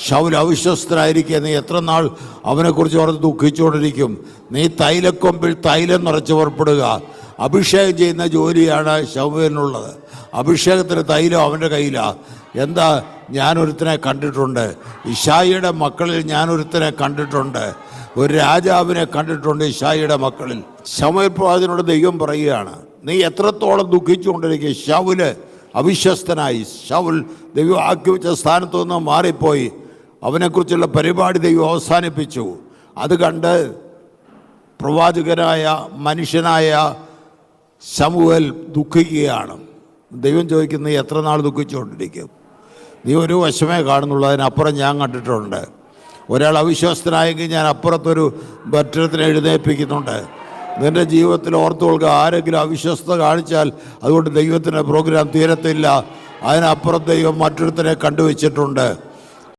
ശൗൽ അവിശ്വസ്തനായിരിക്കുക, നീ എത്ര നാൾ അവനെക്കുറിച്ച് ഓർത്ത് ദുഃഖിച്ചുകൊണ്ടിരിക്കും? നീ തൈലക്കൊമ്പിൽ തൈലം നിറച്ച് പുറപ്പെടുക. അഭിഷേകം ചെയ്യുന്ന ജോലിയാണ് ശമൂവേലിനുള്ളത്. അഭിഷേകത്തിന് തൈലം അവൻ്റെ കയ്യിലാണ്. എന്താ? ഞാനൊരുത്തനെ കണ്ടിട്ടുണ്ട്, ഇശായിയുടെ മക്കളിൽ ഞാനൊരുത്തനെ കണ്ടിട്ടുണ്ട്, ഒരു രാജാവിനെ കണ്ടിട്ടുണ്ട് ഇശായിയുടെ മക്കളിൽ. ശമൂവേൽ പ്രവാചകനോട് ദൈവം പറയുകയാണ്, നീ എത്രത്തോളം ദുഃഖിച്ചുകൊണ്ടിരിക്കുക? ശൗല് അവിശ്വസ്തനായി, ശൗൽ ദൈവം ആക്കി വെച്ച സ്ഥാനത്തു നിന്ന് മാറിപ്പോയി. അവനെക്കുറിച്ചുള്ള പരിപാടി ദൈവം അവസാനിപ്പിച്ചു. അത് കണ്ട് പ്രവാചകനായ മനുഷ്യനായ ശമൂവേൽ ദുഃഖിക്കുകയാണ്. ദൈവം ചോദിക്കുന്നത്, നീ എത്ര നാൾ ദുഃഖിച്ചുകൊണ്ടിരിക്കും? നീ ഒരു വശമേ കാണുന്നുള്ളൂ, അതിനപ്പുറം ഞാൻ കണ്ടിട്ടുണ്ട്. ഒരാൾ അവിശ്വസ്തനായെങ്കിൽ ഞാൻ അപ്പുറത്തൊരു മറ്റൊരുത്തിനെ എഴുന്നേൽപ്പിക്കുന്നുണ്ട്. നിൻ്റെ ജീവിതത്തിൽ ഓർത്തു കൊള്ളുക, ആരെങ്കിലും അവിശ്വസ്ത കാണിച്ചാൽ അതുകൊണ്ട് ദൈവത്തിൻ്റെ പ്രോഗ്രാം തീരത്തില്ല. അതിനപ്പുറം ദൈവം മറ്റൊരുത്തനെ കണ്ടുവച്ചിട്ടുണ്ട്.